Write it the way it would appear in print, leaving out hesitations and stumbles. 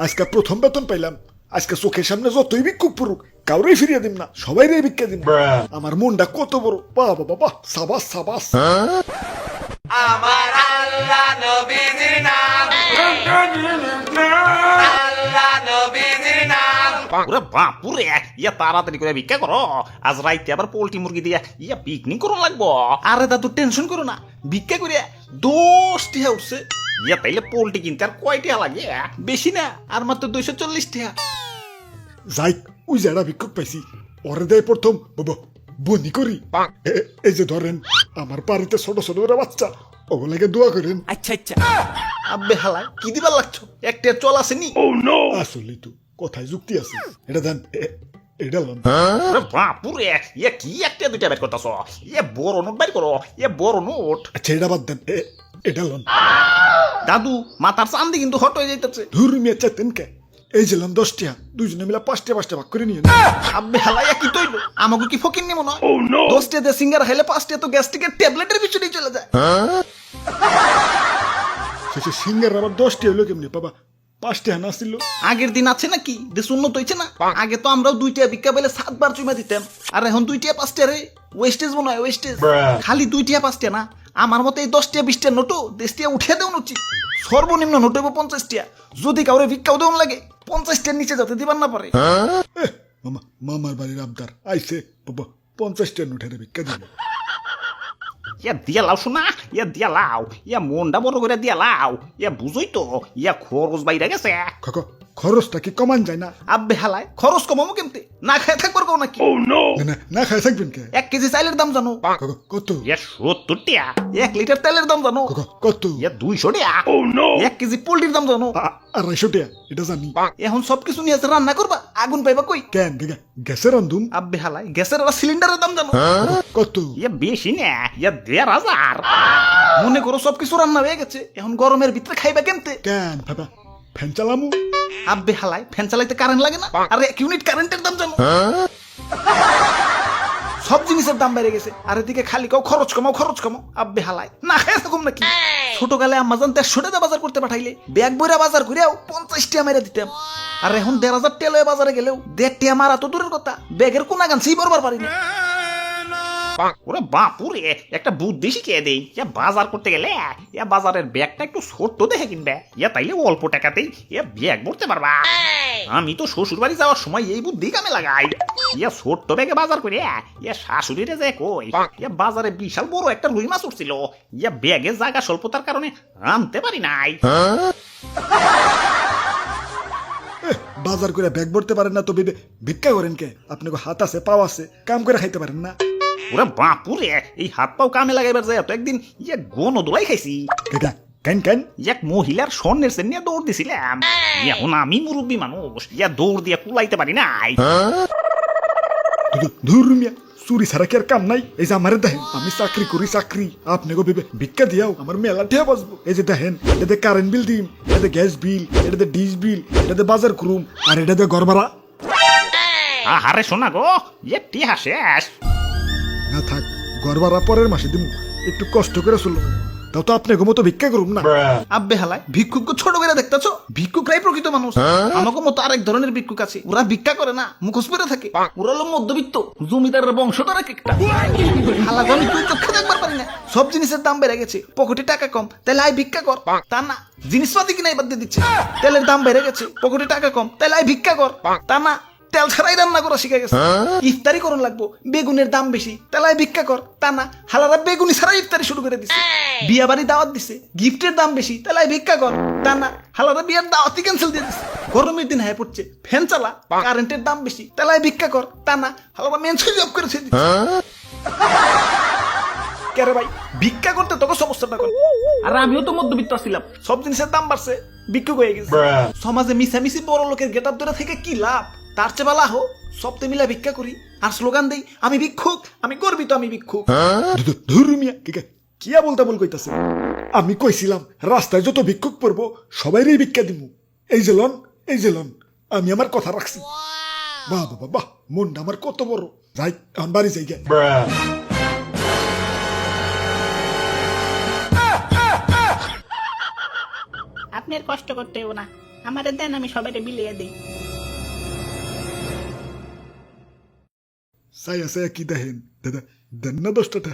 আজকে প্রথম বেতন পাইলাম, আজকে চোখের সামনে যতই ভিক্ষুক পড়ুক কাউরেই ফিরিয়ে দিম না, সবাই রে ভিক্ষা দিম। আমার মনটা কত বড়, বাবা বাবা, সাবাস সাবাস। আমার আল্লাহ নবীজির নাম, আল্লাহ নবীজির নাম। ওরে বাপুরে, ইয়া তাড়াতাড়ি করে ভিক্ষা করো, আজ রাইতে আবার পোল্ট্রি মুরগি দিয়া ইয়া পিকনিক করো লাগবো। আরে দাদু টেনশন করো না, ভিক্ষা করে 10 টাকা উঠছে। ইয়া তাইলে পোল্ট্রি কিনতে আর কয় টাকা লাগে? বেশি না, আর মাত্র 240 টাকা। যাই, ওই যারা ভিক্ষুক পাইছি ওরে দেয় প্রথম বাবা বনি করি। এই যে ধরেন আমার বাড়িতে ছোট ছোট ওরা বাচ্চা, ওগুলাকে দোয়া করেন। আচ্ছা আচ্ছা, আব্বে হালাই কি দিবার লাগছো? একটা চল আসেনি। আসলে তো কথায় যুক্তি আছে, এটা দেন, এটা লন। ওরে বাপুরে, ইয়া কি একটা দুইটা বের করতেছ? ইয়া বড় নোট বের করো, ইয়া বড় নোট। আচ্ছা এটা বাদ দেন, এটা লন। দাদু মাথার চান্দি কিন্তু হট হয়ে যাইতেছে। ধর্মিয়া চাইতেন কে? এই যে লন 10 টাকা, দুজনে মিলে 5টা 5টা ভাগ করে নিয়ে। আব্বে হালাই কি তৈল? আমাকে কি ফকির নেমো না? 10 টাকা দিয়ে সিঙ্গার খাইলে 5 টাকা তো গ্যাস্ট্রিকের ট্যাবলেটের পিছনেই চলে যায়। শেষে সিঙ্গার আবার 10 টাকা হলো কেমনি বাবা? 5 টাকা না ছিল? আগের দিন আছে নাকি দেশ উন্নত হয়েছে না? আগে তো আমরাও 2 টাকা ভিক্ষা পেলে 7 বার চুমা দিতাম, আর এখন 2 টাকা 5 টাকা রে ওয়েস্টেজ মনে হয়, ওয়েস্টেজ। খালি 2 টাকা 5 টাকা না, আমার মতে এই 10 টাকা 20 টাকা নোটও 10 টাকা উঠে দেওয়া উচিত। সর্বনিম্ন নোট হইব 50 টাকা। যদি কাউরে ভিক্ষাও দেওয়া লাগে 50 টাকার নিচে যাতে দিবার না পারে। মামা, মামার বাড়ির আবদার আইছে বাবা, 50 টাকা নোটের ভিক্ষা দিব। ইয়া দিয়া লাও শোনা, ইয়া দিয়া লাও, ইয়া মনটা বড় করে দিয়া লাও। ইয়া বুঝই তো, ইয়া খরচ বাইরে গেছে। খরচটা কি কমান যায় না? আব্বে হালায় খরচ কমামো কেমতে? না খায় থাকবার কেউ নাকি? না না খাই থাকবেন কে? 1 কেজি চাইলের দাম জানো? কত? ইয়া 70 টাকা। 1 লিটার তেলের দাম জানো? কত? ইয়া 200 টাকা। 1 কেজি পোল্ট্রির দাম জানো? 250 টাকা, এটা জানি। এখন সবকিছু নিয়ে রান্না করবা, আগুন পাইবা কই? কেন গ্যাসের রান্ধুম? আব্বে হালাই গ্যাসের আর সিলিন্ডারের দাম জানো? কত? ইয়া বেশি না, ইয়া 1500। মনে করো সবকিছু রান্না হয়ে গেছে, এখন গরমের ভিতরে খাইবা কেমতে? কেন বাবা, ফ্যান চালামু? আব্বে হালাই ফ্যান চালাইতে কারেন্ট লাগে না? আর 1 ইউনিট কারেন্টের দাম জানো? সব জিনিসের দাম বেড়ে গেছে, আর এদিকে খালি কাও খরচ কমাও খরচ কমাও। আব্বে হালাই না খাই থাকুম নাকি? ছোটকালে আম্মা জান 150 টাকা বাজার করতে পাঠাইলে ব্যাগ বইরা বাজার করেও 50 টাকা মেরে দিতাম, আর এখন 1500 টাকা লয়ে বাজারে গেলেও 1.5 টাকা মারা তো দূরের কথা, ব্যাগের কোনা গানছেই বরবার পারি না। ওরে বাপুরে, একটা বুদ্ধি শিখিয়ে দেই। ইয়া বাজার করতে গেলে ইয়া বাজারের ব্যাগটা একটু ছোট্ট দেখে কিনবে, ইয়া তাইলে অল্প টাকাতেই ইয়া ব্যাগ ভরতে পারবা। আমি তো শ্বশুর বাড়ি যাওয়ার সময় এই বুদ্ধি কামে লাগাই। ইয়া ছোট্ট ব্যাগে বাজার করে ইয়া শাশুড়িরে যে কই, ইয়া বাজারে বিশাল বড় একটা রুই মাছ উঠছিল, ইয়া ব্যাগে জায়গা স্বল্পতার কারণে আনতে পারি নাই। বাজার করে ব্যাগ ভরতে পারেন না তো ভিক্ষা করেন কে? আপনাকে হাত আছে পাও আছে, কাম করে খাইতে পারেন না? ওরে বাপুরে, এই হাত পাও কামে লাগাইবার যায় তো একদিন ইয়া গণ দোলাই খাইছি। কেন কেন? এক মহিলার স্বর্ণের চেন নিয়ে দৌড় দিছিলাম। এখন আমি মুরব্বী মানুষ, ইয়া দৌড় দিয়ে কুলাইতে পারি নাই। ধর্মিয়া চুরি ছাড়া কি আর কাম নাই? এই যে আমার দেখেন, আমি চাকরি করি, চাকরি আপনাকে ভিক্ষা দিয়াও আমার মেলা ঠেয়া বাঁচবো। এই যে দেখেন, এটাতে কারেন্ট বিল দিম, এটাতে গ্যাস বিল, এটাতে ডিশ বিল, এটাতে বাজার করুম, আর এটাতে ঘর ভাড়া। আহারে শোনা গো, ইয়ে টিহা শেষ। না থাক, ঘর ভাড়া পরের মাসে দিম, একটু কষ্ট করে চলো, তাও তো আপনাকে মতো ভিক্ষা করুম না। আব্বে হালাই ভিক্ষুক ছোট করে দেখতেছো? ভিক্ষুকরাই প্রকৃত মানুষ। আমাকে মতো আরেক ধরনের ভিক্ষুক আছে, ওরা ভিক্ষা করে না, মুখোশ পরে থাকে। ওরা হলো মধ্যবিত্ত জমিদারের বংশধর এক একটা। হালাগন তুই চোখে দেখবার পারি না। সব জিনিসের দাম বেড়ে গেছে, পকেটে টাকা কম, তাহলে আয় ভিক্ষা কর। তা না, জিনিসপাতি কিনাই বাদ দিয়ে দিচ্ছে। তেলের দাম বেড়ে গেছে, পকেটে টাকা কম, তাহলে আয় ভিক্ষা কর। তা না, তেল ছাড়াই রান্না করা শিখে গেছে। ইফতারি করুন লাগবো, বেগুনের দাম বেশি, তাহলে ভিক্ষা কর। তা না, হালারা বেগুনি ছাড়াই ইফতারি শুরু করে দিছে। বিয়া বাড়ি দাওয়াত দিছে, গিফটের দাম বেশি, তাহলে ভিক্ষা কর। তা না, হালারা বিয়ার দাওয়াতই ক্যান্সেল দিয়ে দিছে। গরমের দিন হয়ে পড়ছে, ফ্যান চালা, কারেন্টের দাম বেশি, তাহলে ভিক্ষা কর। তা না, হালারা মেন সুইচ অফ করে ছেড়ে দিছে। কেরে ভাই, ভিক্ষা করতে তোকে সমস্যাটা কর। আর আমিও তো মধ্যবিত্ত ছিলাম, সব জিনিসের দাম বাড়ছে, ভিক্ষুক হয়ে গেছে। সমাজে মিশামিশি বড় লোকের গেটআপ ধরে থেকে কি লাভ? তার চেয়ে বলা হোক সপ্তাহে মিলা ভিক্ষা করি আর স্লোগান দেই, আমি ভিক্ষুক, আমি গর্বিত, আমি ভিক্ষুক। ধর্মিয়া কিয়া বলতে বল কইতাছে? আমি কইছিলাম রাস্তায় যত ভিক্ষুক পড়বো সবাইরই ভিক্ষা দিমু। এই যে লন, এই যে লন, আমি আমার কথা রাখছি। বাহ বাবা বাহ, মনটা আমার কত বড়। যাই এখন বাড়ি যাই গে। আপনি আর কষ্ট করতে হবে না, আমারে দেন, আমি সবাইরে বিলিয়ে দিই। সায়া সায়া কি দেখেন দাদা, দেন না 10 টাকা।